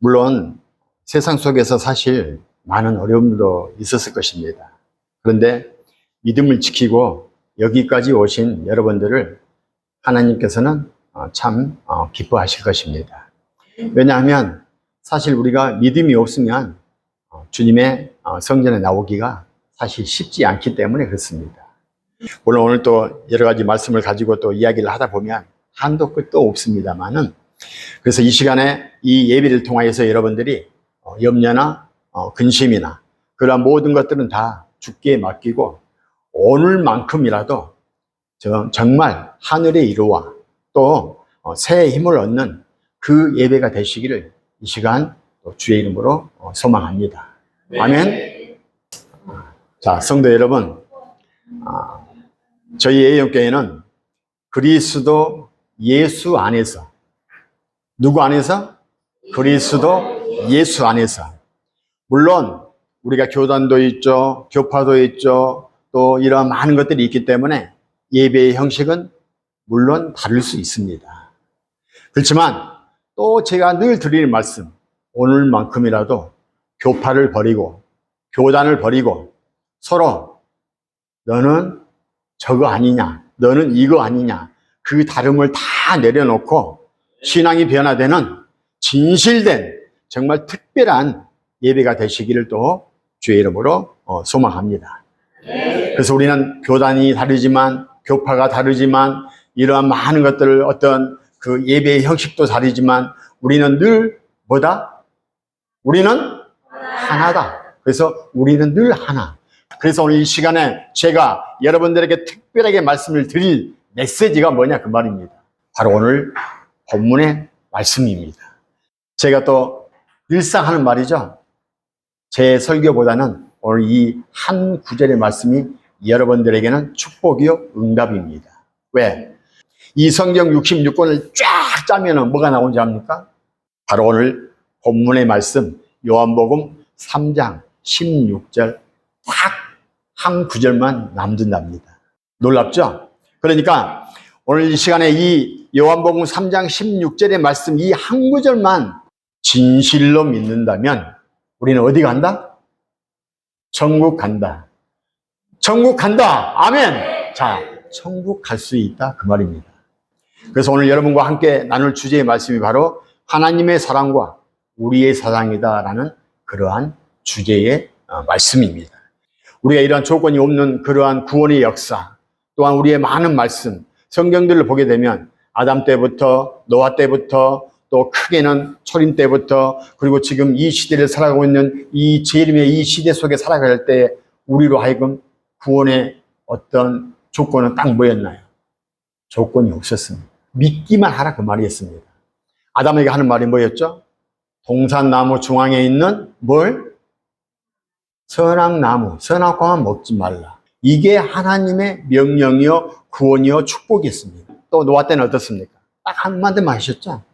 물론 세상 속에서 사실 많은 어려움도 있었을 것입니다. 그런데 믿음을 지키고 여기까지 오신 여러분들을 하나님께서는 참 기뻐하실 것입니다. 왜냐하면 사실 우리가 믿음이 없으면 주님의 성전에 나오기가 사실 쉽지 않기 때문에 그렇습니다. 물론 오늘 또 여러 가지 말씀을 가지고 또 이야기를 하다 보면 한도 끝도 없습니다만은, 그래서 이 시간에 이 예배를 통하여서 여러분들이 염려나 근심이나 그러한 모든 것들은 다 주께 맡기고 오늘만큼이라도 정말 하늘의 이루와 또 새 힘을 얻는 그 예배가 되시기를 이 시간 주의 이름으로 소망합니다. 아멘. 자, 성도 여러분, 저희 예영교회는 그리스도 예수 안에서, 누구 안에서? 그리스도 예수 안에서. 물론 우리가 교단도 있죠, 교파도 있죠, 또 이런 많은 것들이 있기 때문에 예배의 형식은 물론 다를 수 있습니다. 그렇지만 또 제가 늘 드리는 말씀, 오늘만큼이라도 교파를 버리고 교단을 버리고 서로 너는 저거 아니냐, 너는 이거 아니냐, 그 다름을 다 내려놓고 신앙이 변화되는 진실된 정말 특별한 예배가 되시기를 또 주의 이름으로 소망합니다. 그래서 우리는 교단이 다르지만, 교파가 다르지만, 이러한 많은 것들, 어떤 그 예배의 형식도 다르지만 우리는 늘 뭐다? 우리는 하나다. 그래서 우리는 늘 하나. 그래서 오늘 이 시간에 제가 여러분들에게 특별하게 말씀을 드릴 메시지가 뭐냐 그 말입니다. 바로 오늘 본문의 말씀입니다. 제가 또 늘상 하는 말이죠. 제 설교보다는 오늘 이 한 구절의 말씀이 여러분들에게는 축복이요 응답입니다. 왜? 이 성경 66권을 쫙 짜면은 뭐가 나오는지 압니까? 바로 오늘 본문의 말씀 요한복음 3장 16절 딱 한 구절만 남긴답니다. 놀랍죠? 그러니까 오늘 이 시간에 이 요한복음 3장 16절의 말씀 이 한 구절만 진실로 믿는다면 우리는 어디 간다? 천국 간다. 천국 간다. 아멘. 자, 천국 갈 수 있다 그 말입니다. 그래서 오늘 여러분과 함께 나눌 주제의 말씀이 바로 하나님의 사랑과 우리의 사랑이다라는 그러한 주제의 말씀입니다. 우리가 이러한 조건이 없는 그러한 구원의 역사, 또한 우리의 많은 말씀, 성경들을 보게 되면 아담 때부터 노아 때부터 또 크게는 초림 때부터 그리고 지금 이 시대를 살아가고 있는 이 재림의 이 시대 속에 살아갈 때 우리로 하여금 구원의 어떤 조건은 딱 뭐였나요? 조건이 없었습니다. 믿기만 하라 그 말이었습니다. 아담에게 하는 말이 뭐였죠? 동산나무 중앙에 있는 뭘? 선악나무, 선악과만 먹지 말라. 이게 하나님의 명령이요 구원이요 축복이었습니다. 또 노아 때는 어떻습니까? 딱 한마디만 하셨죠?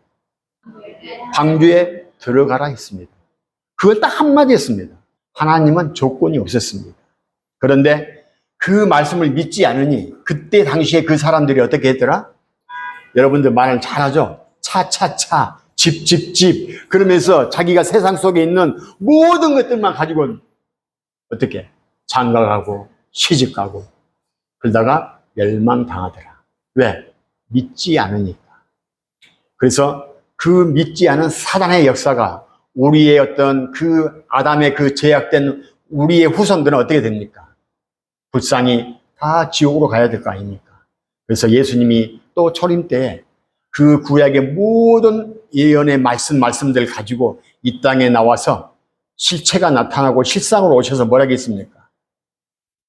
방주에 들어가라 했습니다. 그걸 딱 한마디 했습니다. 하나님은 조건이 없었습니다. 그런데 그 말씀을 믿지 않으니 그때 당시에 그 사람들이 어떻게 했더라? 여러분들 말을 잘하죠? 차차차, 집집집 그러면서 자기가 세상 속에 있는 모든 것들만 가지고 어떻게? 장가가고 시집가고 그러다가 멸망당하더라. 왜? 믿지 않으니까. 그래서 그 믿지 않은 사단의 역사가 우리의 어떤 그 아담의 그 제약된 우리의 후손들은 어떻게 됩니까? 불쌍히 다 지옥으로 가야 될 거 아닙니까? 그래서 예수님이 또 초림 때 그 구약의 모든 예언의 말씀들 가지고 이 땅에 나와서 실체가 나타나고 실상으로 오셔서 뭐라고 했습니까?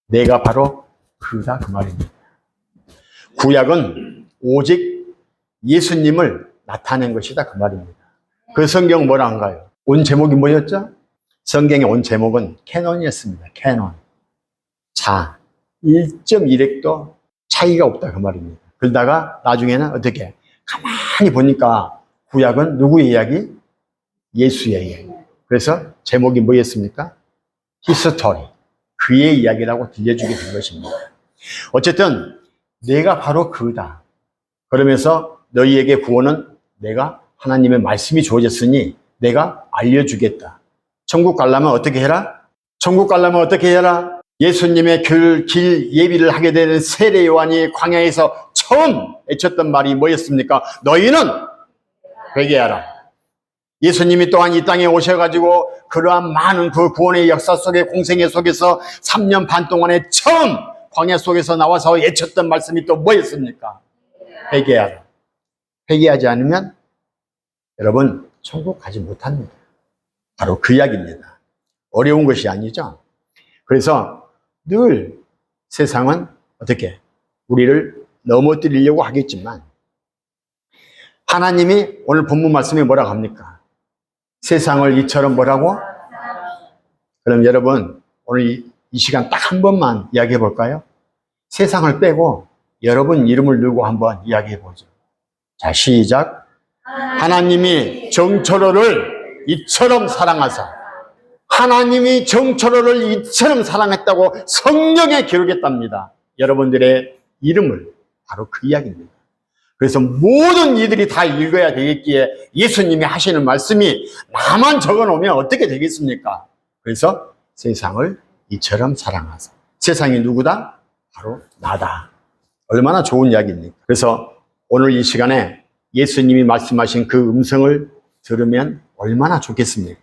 내가 바로 그다 그 말입니다. 구약은 오직 예수님을 나타낸 것이다 그 말입니다. 그 성경 뭐라 한가요? 온 제목이 뭐였죠? 성경의 온 제목은 캐논이었습니다. 캐논. 자, 1.1획도 차이가 없다 그 말입니다. 그러다가 나중에는 어떻게? 가만히 보니까 구약은 누구의 이야기? 예수의 이야기. 그래서 제목이 뭐였습니까? 히스토리. 그의 이야기라고 들려주게 된 것입니다. 어쨌든 내가 바로 그다. 그러면서 너희에게 구원은 내가 하나님의 말씀이 주어졌으니 내가 알려주겠다. 천국 가려면 어떻게 해라? 천국 가려면 어떻게 해라? 예수님의 길 예비를 하게 되는 세례 요한이 광야에서 처음 외쳤던 말이 뭐였습니까? 너희는 회개하라. 예수님이 또한 이 땅에 오셔가지고 그러한 많은 그 구원의 역사 속에 공생애 속에서 3년 반 동안에 처음 광야 속에서 나와서 외쳤던 말씀이 또 뭐였습니까? 회개하라. 회개하지 않으면 여러분 천국 가지 못합니다. 바로 그 이야기입니다. 어려운 것이 아니죠. 그래서 늘 세상은 어떻게 우리를 넘어뜨리려고 하겠지만 하나님이 오늘 본문 말씀에 뭐라고 합니까? 세상을 이처럼 뭐라고? 그럼 여러분 오늘 이 시간 딱 한 번만 이야기해 볼까요? 세상을 빼고 여러분 이름을 누르고 한번 이야기해 보죠. 자, 시작. 하나님이 정철호를 이처럼 사랑하사. 하나님이 정철호를 이처럼 사랑했다고 성경에 기록했답니다. 여러분들의 이름을 바로 그 이야기입니다. 그래서 모든 이들이 다 읽어야 되겠기에 예수님이 하시는 말씀이 나만 적어놓으면 어떻게 되겠습니까? 그래서 세상을 이처럼 사랑하사. 세상이 누구다? 바로 나다. 얼마나 좋은 이야기입니까? 그래서 오늘 이 시간에 예수님이 말씀하신 그 음성을 들으면 얼마나 좋겠습니까?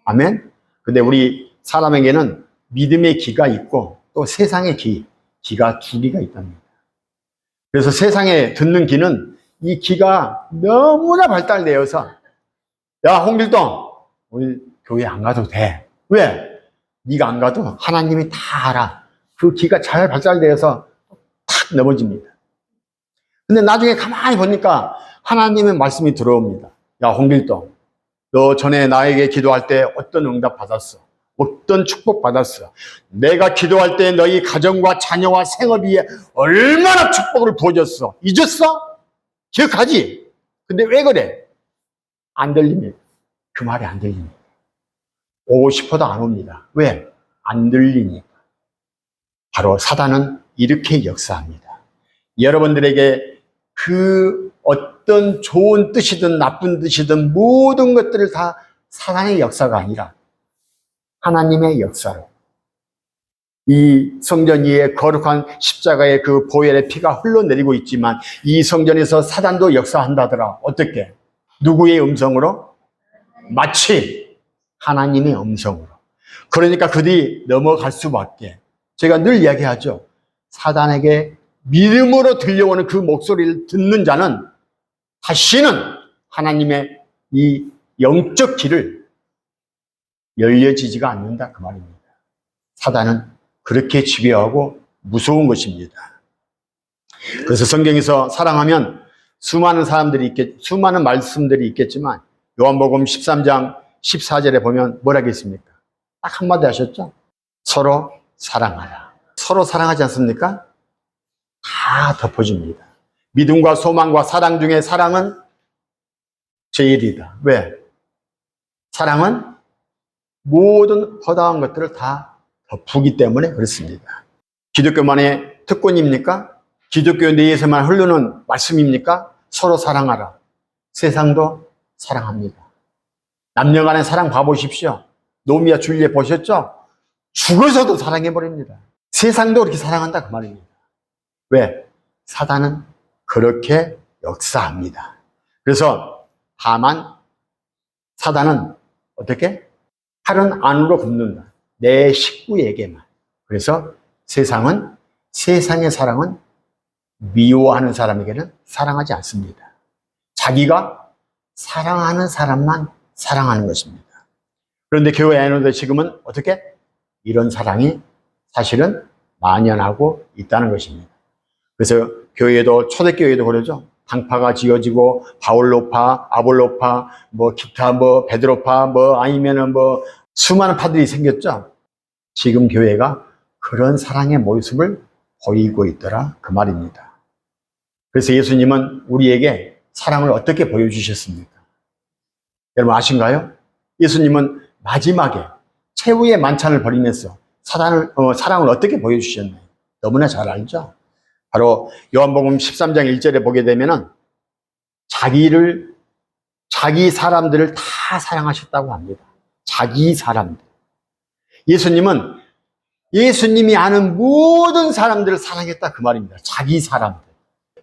아멘? 근데 우리 사람에게는 믿음의 귀가 있고 또 세상의 귀가 두 귀가 있답니다. 그래서 세상에 듣는 귀는 이 귀가 너무나 발달되어서 야, 홍길동, 우리 교회 안 가도 돼. 왜? 네가 안 가도 하나님이 다 알아. 그 귀가 잘 발달되어서 탁 넘어집니다. 근데 나중에 가만히 보니까 하나님의 말씀이 들어옵니다. 야, 홍길동, 너 전에 나에게 기도할 때 어떤 응답 받았어? 어떤 축복 받았어? 내가 기도할 때 너희 가정과 자녀와 생업 위에 얼마나 축복을 부어줬어? 잊었어? 기억하지? 근데 왜 그래? 안 들립니다. 그 말이 안 들립니다. 오고 싶어도 안 옵니다. 왜? 안 들리니까. 바로 사단은 이렇게 역사합니다. 여러분들에게 그 어떤 좋은 뜻이든 나쁜 뜻이든 모든 것들을 다 사단의 역사가 아니라 하나님의 역사로 이 성전 위에 거룩한 십자가의 그 보혈의 피가 흘러내리고 있지만 이 성전에서 사단도 역사한다더라. 어떻게? 누구의 음성으로? 마치 하나님의 음성으로. 그러니까 그들이 넘어갈 수밖에. 제가 늘 이야기하죠. 사단에게 믿음으로 들려오는 그 목소리를 듣는 자는 다시는 하나님의 이 영적 길을 열려지지가 않는다 그 말입니다. 사단은 그렇게 집요하고 무서운 것입니다. 그래서 성경에서 사랑하면 수많은 말씀들이 있겠지만 요한복음 13장 14절에 보면 뭐라 했습니까? 딱 한마디 하셨죠? 서로 사랑하라. 서로 사랑하지 않습니까? 다 덮어집니다. 믿음과 소망과 사랑 중에 사랑은 제일이다. 왜? 사랑은 모든 허다한 것들을 다 덮기 때문에 그렇습니다. 기독교만의 특권입니까? 기독교 내에서만 흐르는 말씀입니까? 서로 사랑하라. 세상도 사랑합니다. 남녀 간의 사랑 봐보십시오. 노미와 줄리엣 보셨죠? 죽어서도 사랑해버립니다. 세상도 그렇게 사랑한다 그 말입니다. 왜? 사단은 그렇게 역사합니다. 그래서 다만 사단은 어떻게? 칼은 안으로 굽는다. 내 식구에게만. 그래서 세상의 사랑은 미워하는 사람에게는 사랑하지 않습니다. 자기가 사랑하는 사람만 사랑하는 것입니다. 그런데 교회 안에도 지금은 어떻게? 이런 사랑이 사실은 만연하고 있다는 것입니다. 그래서 교회도 초대교회도 그러죠. 당파가 지어지고 바울로파, 아볼로파, 기타 베드로파, 아니면은 수많은 파들이 생겼죠. 지금 교회가 그런 사랑의 모습을 보이고 있더라 그 말입니다. 그래서 예수님은 우리에게 사랑을 어떻게 보여주셨습니까? 여러분 아신가요? 예수님은 마지막에 최후의 만찬을 벌이면서 사랑을 어떻게 보여주셨나요? 너무나 잘 알죠? 바로 요한복음 13장 1절에 보게 되면은 자기를 자기 사람들을 다 사랑하셨다고 합니다. 자기 사람들. 예수님이 아는 모든 사람들을 사랑했다 그 말입니다. 자기 사람들.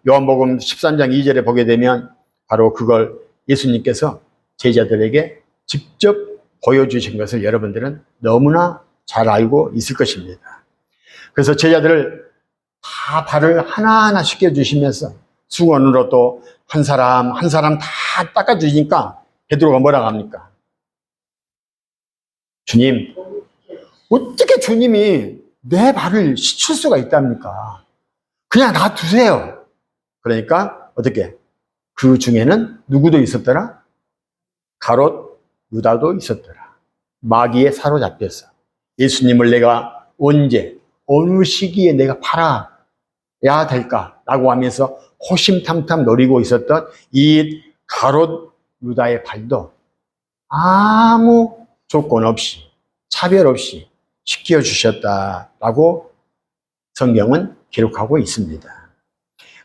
요한복음 13장 2절에 보게 되면 바로 그걸 예수님께서 제자들에게 직접 보여주신 것을 여러분들은 너무나 잘 알고 있을 것입니다. 그래서 제자들을 다 발을 하나하나 씻겨주시면서 수건으로 또 한 사람 한 사람 다 닦아주니까 베드로가 뭐라고 합니까? 주님, 어떻게 주님이 내 발을 씻을 수가 있답니까? 그냥 놔두세요. 그러니까 어떻게? 그 중에는 누구도 있었더라? 가롯 유다도 있었더라. 마귀에 사로잡혀서 예수님을 내가 언제 어느 시기에 내가 팔아야 될까라고 하면서 호심탐탐 노리고 있었던 이 가롯 유다의 발도 아무 조건 없이 차별 없이 지켜주셨다라고 성경은 기록하고 있습니다.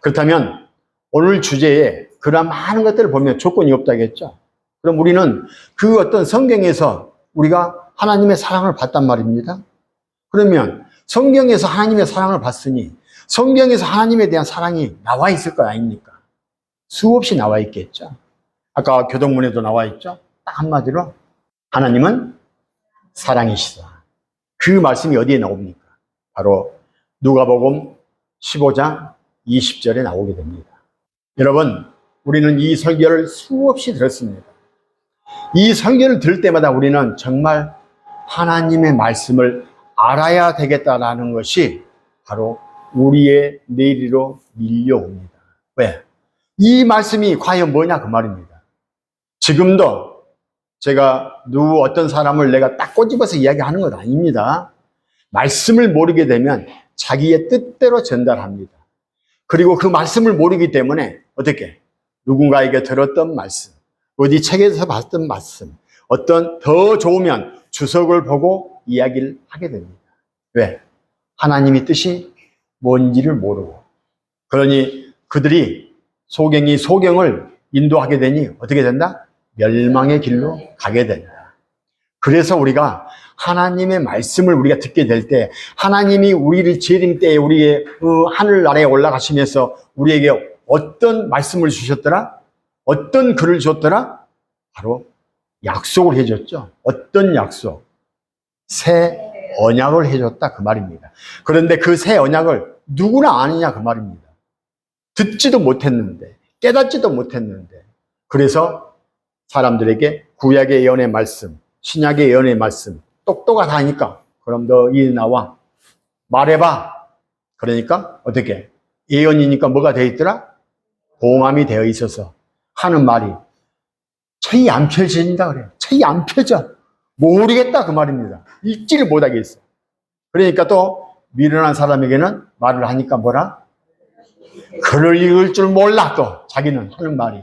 그렇다면 오늘 주제에 그런 많은 것들을 보면 조건이 없다겠죠. 그럼 우리는 그 어떤 성경에서 우리가 하나님의 사랑을 받단 말입니다. 그러면 성경에서 하나님의 사랑을 받으니 성경에서 하나님에 대한 사랑이 나와 있을 거 아닙니까? 수없이 나와 있겠죠. 아까 교동문에도 나와 있죠. 딱 한마디로 하나님은 사랑이시다. 그 말씀이 어디에 나옵니까? 바로 누가복음 15장 20절에 나오게 됩니다. 여러분, 우리는 이 설교를 수없이 들었습니다. 이 설교를 들을 때마다 우리는 정말 하나님의 말씀을 알아야 되겠다라는 것이 바로 우리의 내리로 밀려옵니다. 왜? 이 말씀이 과연 뭐냐 그 말입니다. 지금도 제가 어떤 사람을 내가 딱 꼬집어서 이야기하는 것 아닙니다. 말씀을 모르게 되면 자기의 뜻대로 전달합니다. 그리고 그 말씀을 모르기 때문에 어떻게? 누군가에게 들었던 말씀, 어디 책에서 봤던 말씀, 어떤 더 좋으면 주석을 보고 이야기를 하게 됩니다. 왜? 하나님의 뜻이 뭔지를 모르고. 그러니 그들이 소경을 인도하게 되니 어떻게 된다? 멸망의 길로 가게 된다. 그래서 우리가 하나님의 말씀을 우리가 듣게 될 때 하나님이 우리를 재림 때에 우리의 하늘나라에 올라가시면서 우리에게 어떤 말씀을 주셨더라? 어떤 글을 줬더라? 바로 약속을 해줬죠. 어떤 약속? 새 언약을 해줬다 그 말입니다. 그런데 그 새 언약을 누구나 아느냐 그 말입니다. 듣지도 못했는데 깨닫지도 못했는데 그래서 사람들에게 구약의 예언의 말씀, 신약의 예언의 말씀 똑똑하다니까 그럼 너 이리 나와 말해봐. 그러니까 어떻게? 예언이니까 뭐가 되어 있더라? 봉함이 되어 있어서 하는 말이 철이 안 펴진다 그래요. 철이 안 펴져. 모르겠다 그 말입니다. 읽지를 못하겠어. 그러니까 또 미련한 사람에게는 말을 하니까 뭐라? 글을 읽을 줄 몰라 또 자기는 하는 말이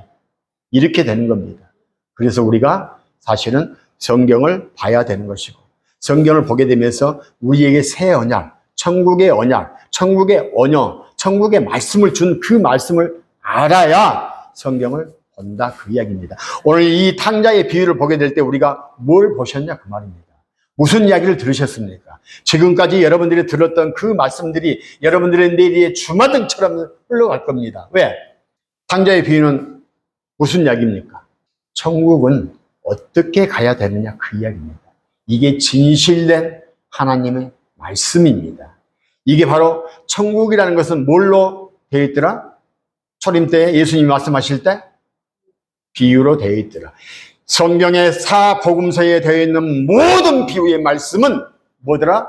이렇게 되는 겁니다. 그래서 우리가 사실은 성경을 봐야 되는 것이고 성경을 보게 되면서 우리에게 새 언약, 천국의 언약, 천국의 언어, 천국의 말씀을 준 그 말씀을 알아야 성경을 본다 그 이야기입니다. 오늘 이 탕자의 비유를 보게 될 때 우리가 뭘 보셨냐 그 말입니다. 무슨 이야기를 들으셨습니까? 지금까지 여러분들이 들었던 그 말씀들이 여러분들의 내리에 주마등처럼 흘러갈 겁니다. 왜? 탕자의 비유는 무슨 이야기입니까? 천국은 어떻게 가야 되느냐 그 이야기입니다. 이게 진실된 하나님의 말씀입니다. 이게 바로 천국이라는 것은 뭘로 되어 있더라? 초림 때 예수님이 말씀하실 때 비유로 되어 있더라. 성경의 사복음서에 되어 있는 모든 비유의 말씀은 뭐더라?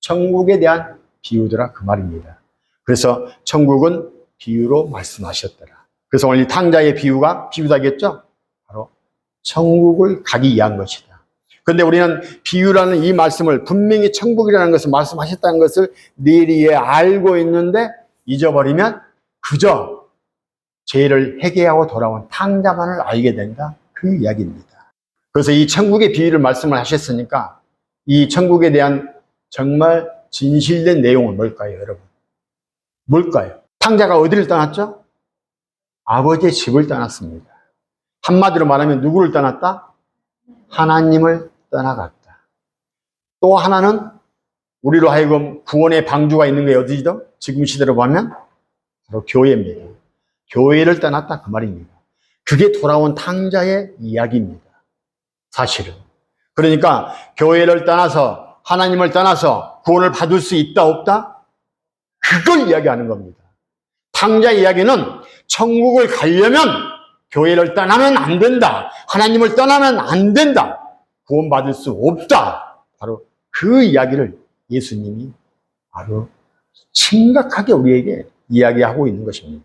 천국에 대한 비유더라 그 말입니다. 그래서 천국은 비유로 말씀하셨더라. 그래서 오늘 이 탕자의 비유가 비유다겠죠? 바로 천국을 가기 위한 것이다. 그런데 우리는 비유라는 이 말씀을 분명히 천국이라는 것을 말씀하셨다는 것을 내리에 알고 있는데 잊어버리면 그저 죄를 회개하고 돌아온 탕자만을 알게 된다. 그 이야기입니다. 그래서 이 천국의 비유를 말씀을 하셨으니까 이 천국에 대한 정말 진실된 내용은 뭘까요, 여러분? 뭘까요? 탕자가 어디를 떠났죠? 아버지의 집을 떠났습니다. 한마디로 말하면 누구를 떠났다? 하나님을 떠나갔다. 또 하나는 우리로 하여금 구원의 방주가 있는 게 어디죠? 지금 시대로 보면 바로 교회입니다. 교회를 떠났다 그 말입니다. 그게 돌아온 탕자의 이야기입니다. 사실은. 그러니까 교회를 떠나서 하나님을 떠나서 구원을 받을 수 있다 없다? 그걸 이야기하는 겁니다. 탕자 이야기는 천국을 가려면 교회를 떠나면 안 된다. 하나님을 떠나면 안 된다. 구원받을 수 없다. 바로 그 이야기를 예수님이 아주 심각하게 우리에게 이야기하고 있는 것입니다.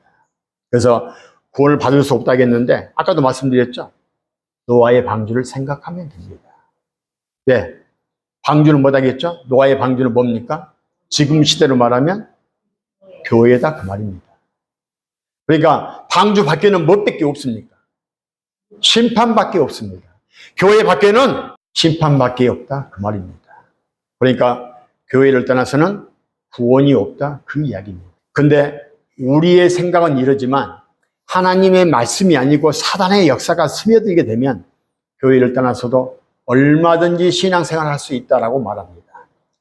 그래서 구원을 받을 수 없다고 했는데 아까도 말씀드렸죠. 노아의 방주를 생각하면 됩니다. 네, 방주는 뭐다겠죠? 노아의 방주는 뭡니까? 지금 시대로 말하면 교회다 그 말입니다. 그러니까 방주 밖에는 뭐밖에 없습니까? 심판밖에 없습니다. 교회 밖에는 심판밖에 없다 그 말입니다. 그러니까 교회를 떠나서는 구원이 없다 그 이야기입니다. 근데 우리의 생각은 이러지만 하나님의 말씀이 아니고 사단의 역사가 스며들게 되면 교회를 떠나서도 얼마든지 신앙생활을 할 수 있다라고 말합니다.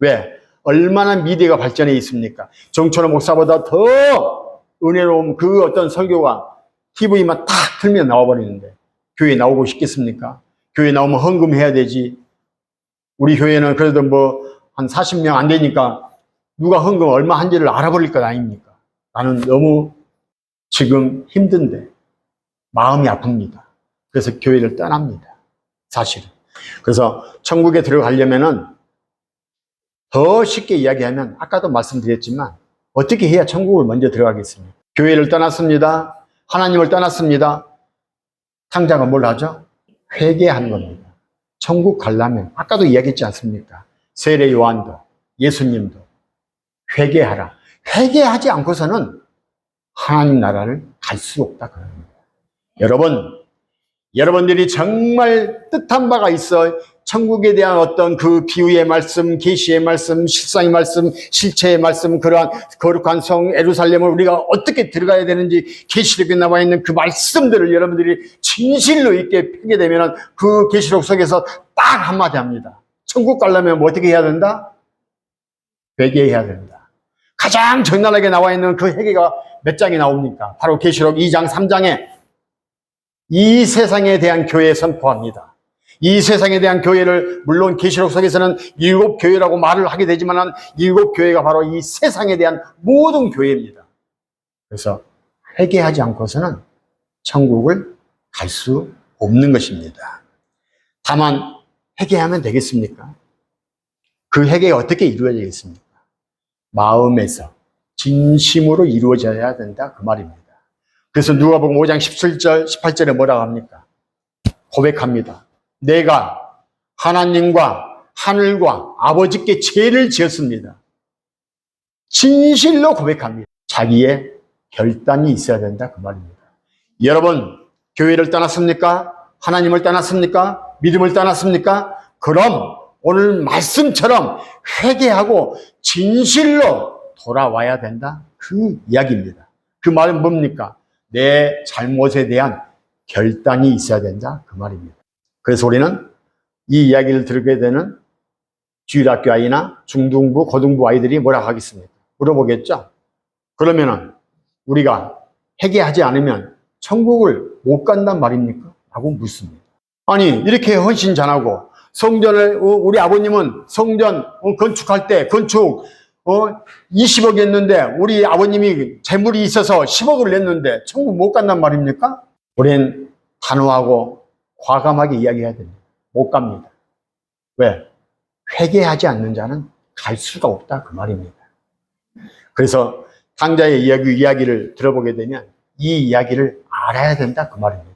왜? 얼마나 미래가 발전해 있습니까? 정철호 목사보다 더 은혜로운 그 어떤 설교가 TV만 탁 틀면 나와버리는데 교회에 나오고 싶겠습니까? 교회에 나오면 헌금해야 되지. 우리 교회는 그래도 뭐 한 40명 안 되니까 누가 헌금 얼마 한지를 알아버릴 것 아닙니까? 나는 너무 지금 힘든데 마음이 아픕니다. 그래서 교회를 떠납니다. 사실은. 그래서 천국에 들어가려면은 더 쉽게 이야기하면 아까도 말씀드렸지만 어떻게 해야 천국을 먼저 들어가겠습니까? 교회를 떠났습니다. 하나님을 떠났습니다. 탕자가 뭘 하죠? 회개하는 겁니다. 천국 가려면 아까도 이야기했지 않습니까? 세례 요한도 예수님도 회개하라. 회개하지 않고서는 하나님 나라를 갈 수 없다 그럽니다. 여러분들이 정말 뜻한 바가 있어 천국에 대한 어떤 그 비유의 말씀, 계시의 말씀, 실상의 말씀, 실체의 말씀, 그러한 거룩한 성 예루살렘을 우리가 어떻게 들어가야 되는지 계시록에 나와 있는 그 말씀들을 여러분들이 진실로 있게 펴게 되면 그 계시록 속에서 딱 한마디 합니다. 천국 가려면 뭐 어떻게 해야 된다? 회개해야 된다. 가장 적나라하게 나와 있는 그 회개가 몇 장이 나옵니까? 바로 계시록 2장, 3장에 이 세상에 대한 교회 선포합니다. 이 세상에 대한 교회를 물론 계시록 속에서는 7교회라고 말을 하게 되지만 7교회가 바로 이 세상에 대한 모든 교회입니다. 그래서 회개하지 않고서는 천국을 갈 수 없는 것입니다. 다만 회개하면 되겠습니까? 그 회개가 어떻게 이루어지겠습니까? 마음에서 진심으로 이루어져야 된다 그 말입니다. 그래서 누가복음 5장 17절, 18절에 뭐라고 합니까? 고백합니다. 내가 하나님과 하늘과 아버지께 죄를 지었습니다. 진실로 고백합니다. 자기의 결단이 있어야 된다 그 말입니다. 여러분, 교회를 떠났습니까? 하나님을 떠났습니까? 믿음을 떠났습니까? 그럼 오늘 말씀처럼 회개하고 진실로 돌아와야 된다 그 이야기입니다. 그 말은 뭡니까? 내 잘못에 대한 결단이 있어야 된다 그 말입니다. 그래서 우리는 이 이야기를 들게 되는 주일학교 아이나 중등부, 고등부 아이들이 뭐라고 하겠습니까? 물어보겠죠? 그러면은 우리가 회개하지 않으면 천국을 못 간단 말입니까? 라고 묻습니다. 아니 이렇게 헌신 잘하고 성전을 우리 아버님은 성전 건축할 때 건축 20억 했는데 우리 아버님이 재물이 있어서 10억을 냈는데 천국 못 간단 말입니까? 우리는 단호하고 과감하게 이야기해야 됩니다. 못 갑니다. 왜? 회개하지 않는 자는 갈 수가 없다 그 말입니다. 그래서 탕자의 이야기를 들어보게 되면 이 이야기를 알아야 된다 그 말입니다.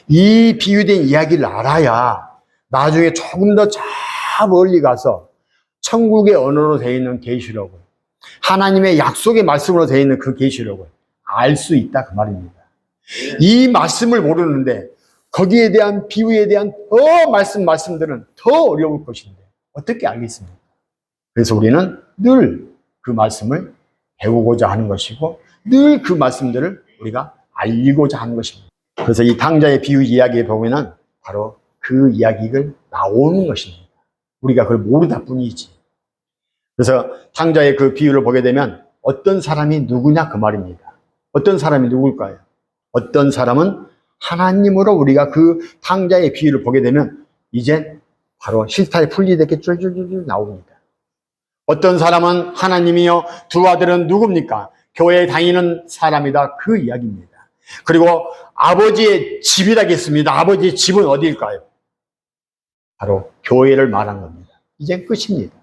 이 비유된 이야기를 알아야 나중에 조금 더 저 멀리 가서 천국의 언어로 되어 있는 계시록을 하나님의 약속의 말씀으로 되어 있는 그 계시록을 알 수 있다 그 말입니다. 이 말씀을 모르는데 거기에 대한 비유에 대한 더 말씀들은 더 어려울 것인데 어떻게 알겠습니까? 그래서 우리는 늘 그 말씀을 배우고자 하는 것이고 늘 그 말씀들을 우리가 알고자 하는 것입니다. 그래서 이 탕자의 비유 이야기에 보면은 바로 그 이야기가 나오는 것입니다. 우리가 그걸 모르다 뿐이지. 그래서 탕자의 그 비유를 보게 되면 어떤 사람이 누구냐 그 말입니다. 어떤 사람이 누굴까요? 어떤 사람은 하나님으로 우리가 그 탕자의 비유를 보게 되면 이제 바로 실타래 풀리되게 쫄쫄쫄 나옵니다. 어떤 사람은 하나님이요, 두 아들은 누굽니까? 교회에 다니는 사람이다. 그 이야기입니다. 그리고 아버지의 집이라겠습니다. 아버지의 집은 어디일까요? 바로 교회를 말한 겁니다. 이제 끝입니다.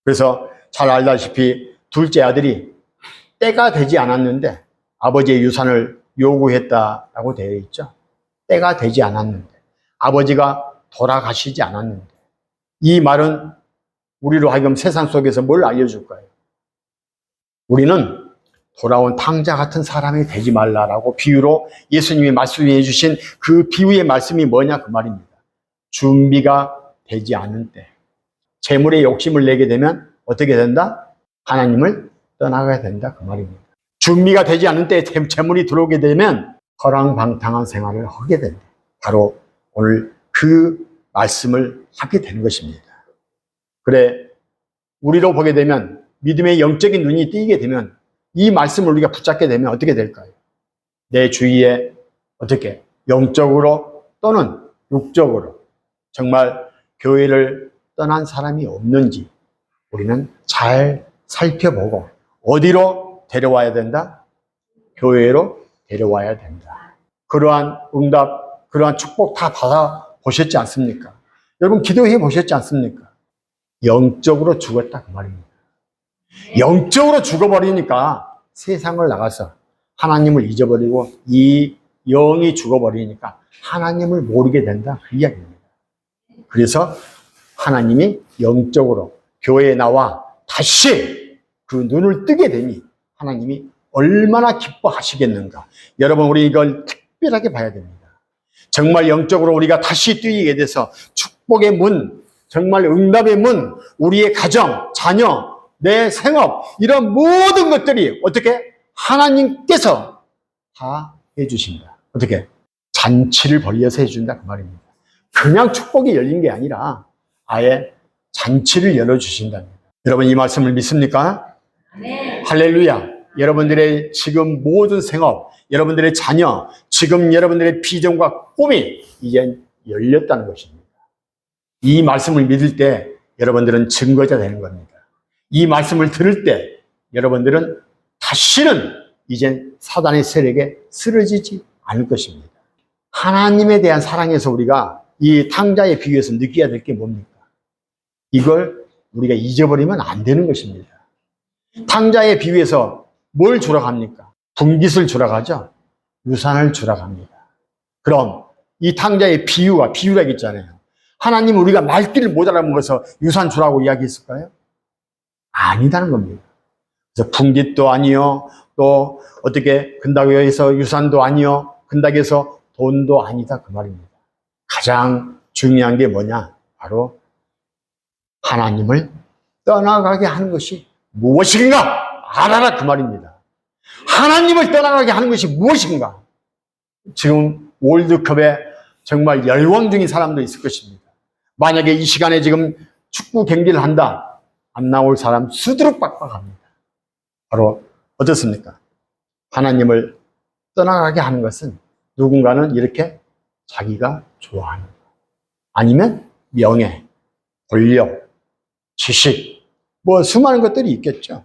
그래서 잘 알다시피 둘째 아들이 때가 되지 않았는데 아버지의 유산을 요구했다라고 되어 있죠. 때가 되지 않았는데, 아버지가 돌아가시지 않았는데, 이 말은 우리로 하여금 세상 속에서 뭘 알려줄까요? 우리는 돌아온 탕자 같은 사람이 되지 말라라고 비유로 예수님이 말씀해 주신 그 비유의 말씀이 뭐냐 그 말입니다. 준비가 되지 않은 때, 재물에 욕심을 내게 되면 어떻게 된다? 하나님을 떠나가야 된다 그 말입니다. 준비가 되지 않은 때 재물이 들어오게 되면 허랑방탕한 생활을 하게 된다. 바로 오늘 그 말씀을 하게 되는 것입니다. 그래, 우리로 보게 되면 믿음의 영적인 눈이 띄게 되면 이 말씀을 우리가 붙잡게 되면 어떻게 될까요? 내 주위에 어떻게 영적으로 또는 육적으로 정말 교회를 떠난 사람이 없는지 우리는 잘 살펴보고 어디로 데려와야 된다? 교회로 데려와야 된다. 그러한 응답, 그러한 축복 다 받아보셨지 않습니까? 여러분 기도해 보셨지 않습니까? 영적으로 죽었다 그 말입니다. 영적으로 죽어버리니까 세상을 나가서 하나님을 잊어버리고 이 영이 죽어버리니까 하나님을 모르게 된다 그 이야기입니다. 그래서 하나님이 영적으로 교회에 나와 다시 그 눈을 뜨게 되니 하나님이 얼마나 기뻐하시겠는가. 여러분 우리 이걸 특별하게 봐야 됩니다. 정말 영적으로 우리가 다시 뛰게 돼서 축복의 문, 정말 응답의 문, 우리의 가정, 자녀, 내 생업 이런 모든 것들이 어떻게 하나님께서 다 해주신다. 어떻게? 잔치를 벌려서 해준다 그 말입니다. 그냥 축복이 열린 게 아니라 아예 잔치를 열어주신답니다. 여러분 이 말씀을 믿습니까? 네. 할렐루야. 여러분들의 지금 모든 생업, 여러분들의 자녀, 지금 여러분들의 비전과 꿈이 이제 열렸다는 것입니다. 이 말씀을 믿을 때 여러분들은 증거자 되는 겁니다. 이 말씀을 들을 때 여러분들은 다시는 이제 사단의 세력에 쓰러지지 않을 것입니다. 하나님에 대한 사랑에서 우리가 이 탕자의 비유에서 느껴야 될 게 뭡니까? 이걸 우리가 잊어버리면 안 되는 것입니다. 탕자의 비유에서 뭘 주러 갑니까? 분깃을 주러 가죠? 유산을 주러 갑니다. 그럼 이 탕자의 비유라고 있잖아요. 하나님 우리가 말귀를 못 알아먹어서 유산 주라고 이야기했을까요? 아니다는 겁니다. 그래서 분깃도 아니요, 또 어떻게 근다고 해서 유산도 아니요, 근다고 해서 돈도 아니다 그 말입니다. 가장 중요한 게 뭐냐? 바로 하나님을 떠나가게 하는 것이 무엇인가? 알아라 그 말입니다. 하나님을 떠나가게 하는 것이 무엇인가? 지금 월드컵에 정말 열광 중인 사람도 있을 것입니다. 만약에 이 시간에 지금 축구 경기를 한다, 안 나올 사람 수두룩 빡빡합니다. 바로 어떻습니까? 하나님을 떠나가게 하는 것은 누군가는 이렇게 자기가 좋아하는 것, 아니면 명예, 권력, 지식, 뭐 수많은 것들이 있겠죠.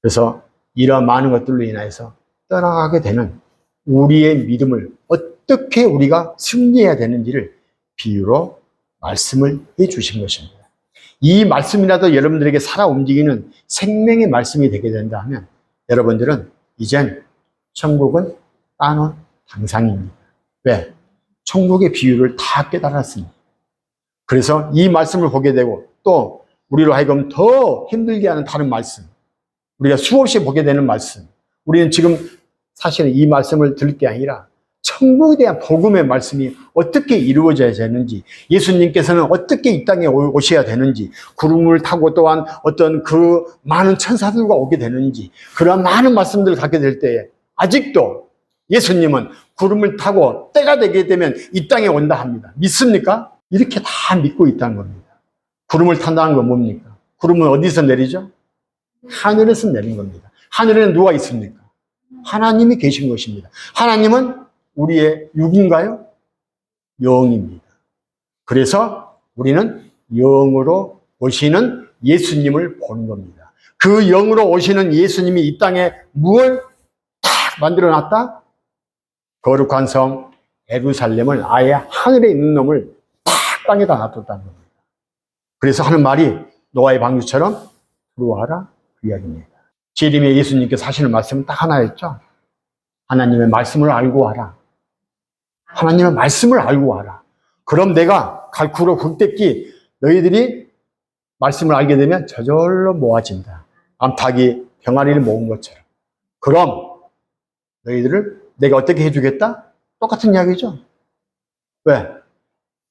그래서 이런 많은 것들로 인해서 떠나가게 되는 우리의 믿음을 어떻게 우리가 승리해야 되는지를 비유로 말씀을 해 주신 것입니다. 이 말씀이라도 여러분들에게 살아 움직이는 생명의 말씀이 되게 된다 하면 여러분들은 이젠 천국은 따놓은 당상입니다. 왜? 천국의 비유를 다 깨달았습니다. 그래서 이 말씀을 보게 되고 또 우리로 하여금 더 힘들게 하는 다른 말씀, 우리가 수없이 보게 되는 말씀, 우리는 지금 사실은 이 말씀을 들을 게 아니라 천국에 대한 복음의 말씀이 어떻게 이루어져야 되는지, 예수님께서는 어떻게 이 땅에 오셔야 되는지, 구름을 타고 또한 어떤 그 많은 천사들과 오게 되는지, 그러한 많은 말씀들을 갖게 될 때에 아직도 예수님은 구름을 타고 때가 되게 되면 이 땅에 온다 합니다. 믿습니까? 이렇게 다 믿고 있다는 겁니다. 구름을 탄다는 건 뭡니까? 구름은 어디서 내리죠? 하늘에서 내린 겁니다. 하늘에는 누가 있습니까? 하나님이 계신 것입니다. 하나님은 우리의 육인가요? 영입니다. 그래서 우리는 영으로 오시는 예수님을 보는 겁니다. 그 영으로 오시는 예수님이 이 땅에 무엇을 딱 만들어 놨다? 거룩한 성 예루살렘을 아예 하늘에 있는 놈을 딱 땅에다 놔뒀다는 겁니다. 그래서 하는 말이 노아의 방주처럼 들어와라 그 이야기입니다. 재림에 예수님께서 하시는 말씀은 딱 하나였죠. 하나님의 말씀을 알고 와라. 하나님의 말씀을 알고 와라. 그럼 내가 갈쿠로 극대기 너희들이 말씀을 알게 되면 저절로 모아진다. 암탉이 병아리를 모은 것처럼. 그럼 너희들을 내가 어떻게 해주겠다? 똑같은 이야기죠. 왜?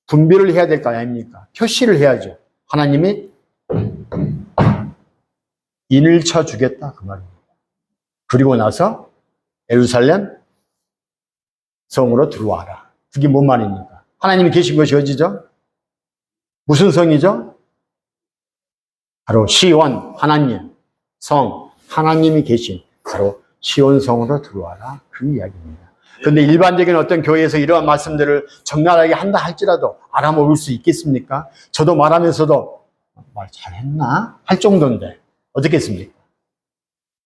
분별을 해야 될 거 아닙니까? 표시를 해야죠. 하나님이 인을 쳐주겠다 그 말입니다. 그리고 나서 예루살렘 성으로 들어와라. 그게 뭔 말입니까? 하나님이 계신 것이 어디죠? 무슨 성이죠? 바로 시온 하나님 성 하나님이 계신 바로 시온 성으로 들어와라 그 이야기입니다. 그런데 일반적인 어떤 교회에서 이러한 말씀들을 적나라하게 한다 할지라도 알아먹을 수 있겠습니까? 저도 말하면서도 말 잘했나? 할 정도인데 어떻겠습니까?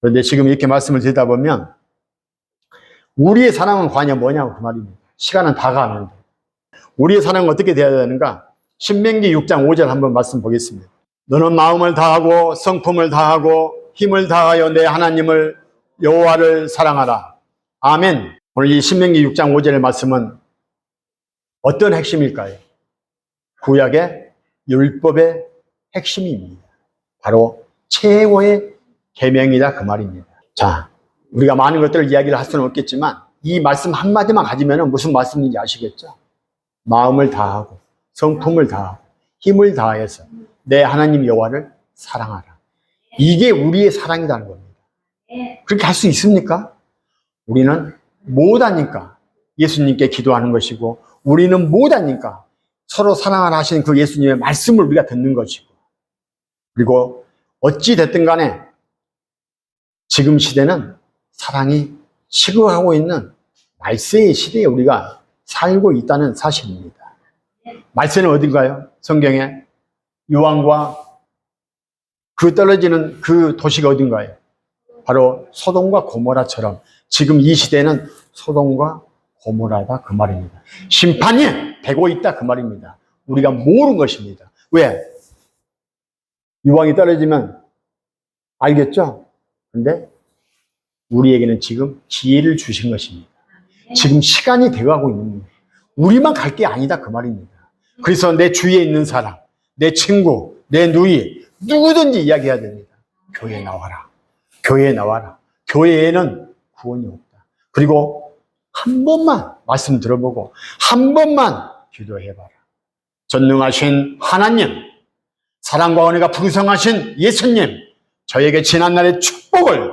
그런데 지금 이렇게 말씀을 드리다 보면 우리의 사랑은 과연 뭐냐고 그 말입니다. 시간은 다 가는데 우리의 사랑은 어떻게 돼야 되는가? 신명기 6장 5절 한번 말씀 보겠습니다. 너는 마음을 다하고 성품을 다하고 힘을 다하여 내 하나님을 여호와를 사랑하라. 아멘. 오늘 이 신명기 6장 5절의 말씀은 어떤 핵심일까요? 구약의 율법의 핵심입니다. 바로 최고의 계명이다 그 말입니다. 자, 우리가 많은 것들을 이야기를 할 수는 없겠지만 이 말씀 한마디만 가지면 무슨 말씀인지 아시겠죠? 마음을 다하고 성품을 다하고 힘을 다해서 내 하나님 여호와를 사랑하라. 이게 우리의 사랑이라는 겁니다. 그렇게 할 수 있습니까? 우리는 못하니까 예수님께 기도하는 것이고 우리는 못하니까 서로 사랑하라 하시는 그 예수님의 말씀을 우리가 듣는 것이고 그리고 어찌 됐든 간에 지금 시대는 사랑이 식어가고 있는 말세의 시대에 우리가 살고 있다는 사실입니다. 말세는 어딘가요? 성경에 유황과 그 떨어지는 그 도시가 어딘가요? 바로 소돔과 고모라처럼 지금 이 시대는 소돔과 고모라다 그 말입니다. 심판이 되고 있다 그 말입니다. 우리가 모르는 것입니다. 왜? 유황이 떨어지면 알겠죠? 근데 우리에게는 지금 기회를 주신 것입니다. 지금 시간이 되어가고 있는 겁니다. 우리만 갈 게 아니다 그 말입니다. 그래서 내 주위에 있는 사람, 내 친구, 내 누이 누구든지 이야기해야 됩니다. 교회에 나와라. 교회에 나와라. 교회에는 구원이 없다. 그리고 한 번만 말씀 들어보고 한 번만 기도해봐라. 전능하신 하나님, 사랑과 은혜가 풍성하신 예수님, 저에게 지난날의 축복을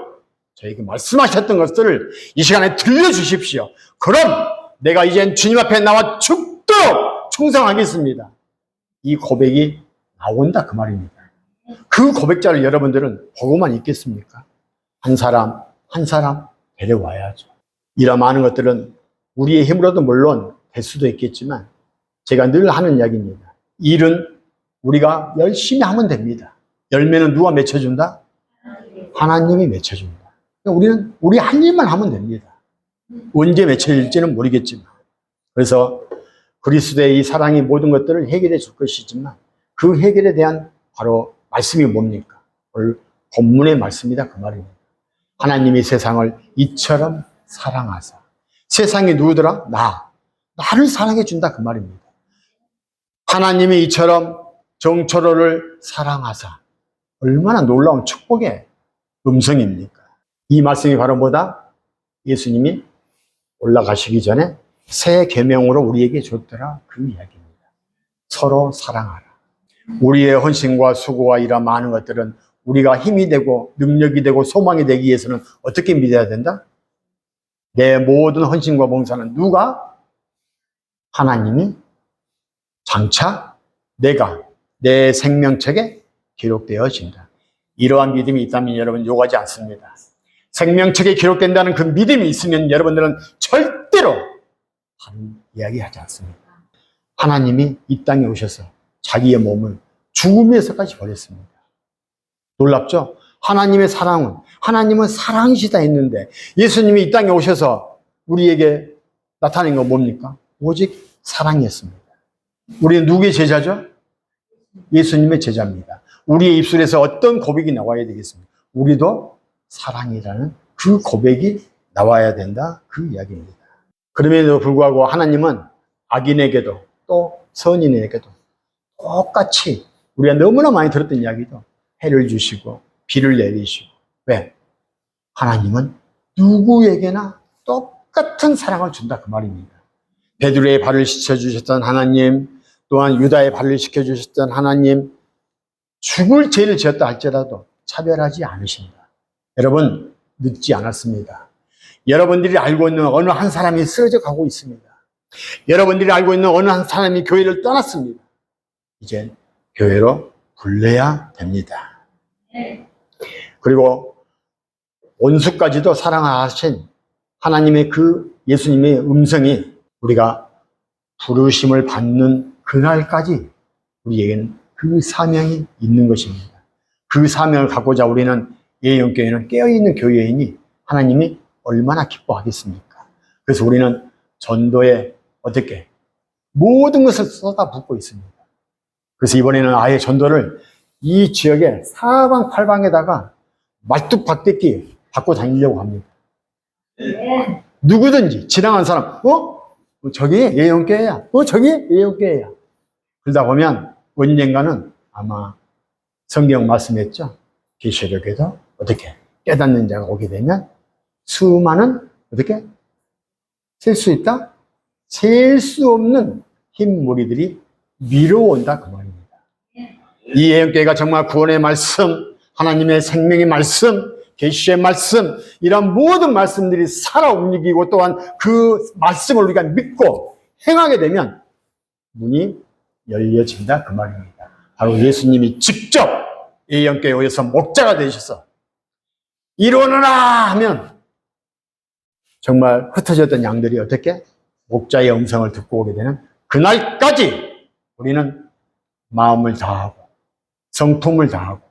저에게 말씀하셨던 것들을 이 시간에 들려주십시오. 그럼 내가 이젠 주님 앞에 나와 죽도록 충성하겠습니다. 이 고백이 나온다 그 말입니다. 그 고백자를 여러분들은 보고만 있겠습니까? 한 사람 한 사람 데려와야죠. 이런 많은 것들은 우리의 힘으로도 물론 될 수도 있겠지만 제가 늘 하는 이야기입니다. 일은 우리가 열심히 하면 됩니다. 열매는 누가 맺혀준다? 하나님이 맺혀준다. 우리는 우리 할 일만 하면 됩니다. 언제 맺혀질지는 모르겠지만 그래서 그리스도의 이 사랑이 모든 것들을 해결해 줄 것이지만 그 해결에 대한 바로 말씀이 뭡니까? 오늘 본문의 말씀이다 그 말입니다. 하나님이 세상을 이처럼 사랑하사. 세상이 누구더라? 나를 사랑해 준다 그 말입니다. 하나님이 이처럼 정초로를 사랑하사. 얼마나 놀라운 축복의 음성입니까? 이 말씀이 바로 뭐다? 예수님이 올라가시기 전에 새 계명으로 우리에게 줬더라 그 이야기입니다. 서로 사랑하라. 우리의 헌신과 수고와 이런 많은 것들은 우리가 힘이 되고 능력이 되고 소망이 되기 위해서는 어떻게 믿어야 된다? 내 모든 헌신과 봉사는 누가? 하나님이 장차 내 생명책에 기록되어진다. 이러한 믿음이 있다면 여러분 요구하지 않습니다. 생명책에 기록된다는 그 믿음이 있으면 여러분들은 절대로 다른 이야기하지 않습니다. 하나님이 이 땅에 오셔서 자기의 몸을 죽음에서까지 버렸습니다. 놀랍죠? 하나님은 사랑이시다 했는데 예수님이 이 땅에 오셔서 우리에게 나타낸 건 뭡니까? 오직 사랑이었습니다. 우리는 누구의 제자죠? 예수님의 제자입니다. 우리의 입술에서 어떤 고백이 나와야 되겠습니까? 우리도 사랑이라는 그 고백이 나와야 된다. 그 이야기입니다. 그럼에도 불구하고 하나님은 악인에게도 또 선인에게도 똑같이 우리가 너무나 많이 들었던 이야기도 해를 주시고 비를 내리시고. 왜? 하나님은 누구에게나 똑같은 사랑을 준다 그 말입니다. 베드로의 발을 씻어주셨던 하나님, 또한 유다의 발을 씻겨주셨던 하나님, 죽을 죄를 지었다 할지라도 차별하지 않으십니다. 여러분, 늦지 않았습니다. 여러분들이 알고 있는 어느 한 사람이 쓰러져 가고 있습니다. 여러분들이 알고 있는 어느 한 사람이 교회를 떠났습니다. 이제 교회로 불러야 됩니다. 그리고 원수까지도 사랑하신 하나님의 그 예수님의 음성이 우리가 부르심을 받는 그날까지 우리에게는 그 사명이 있는 것입니다. 그 사명을 갖고자 우리는 예영교회는 깨어있는 교회이니 하나님이 얼마나 기뻐하겠습니까? 그래서 우리는 전도에 어떻게 모든 것을 쏟아붓고 있습니다. 그래서 이번에는 아예 전도를 이 지역의 사방팔방에다가 말뚝박대기 받고 다니려고 합니다. 누구든지 지나간 사람, 저기 예영교회야. 저기 예영교회야. 그러다 보면 언젠가는 아마 성경 말씀했죠. 계시록에도 어떻게 깨닫는 자가 오게 되면 수많은 어떻게 셀 수 있다? 셀 수 없는 흰 무리들이 밀어온다 그 말입니다. 이 예언교회가 정말 구원의 말씀, 하나님의 생명의 말씀, 계시의 말씀, 이런 모든 말씀들이 살아 움직이고 또한 그 말씀을 우리가 믿고 행하게 되면 문이 열려진다 그 말입니다. 바로 예수님이 직접 예언교회에 오셔서 목자가 되셔서 이루어라 하면 정말 흩어졌던 양들이 어떻게 목자의 음성을 듣고 오게 되는 그날까지 우리는 마음을 다하고 성품을 다하고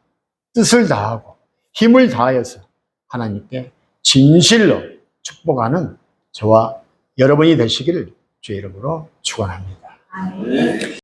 뜻을 다하고 힘을 다하여서 하나님께 진실로 축복하는 저와 여러분이 되시기를 주의 이름으로 축원합니다.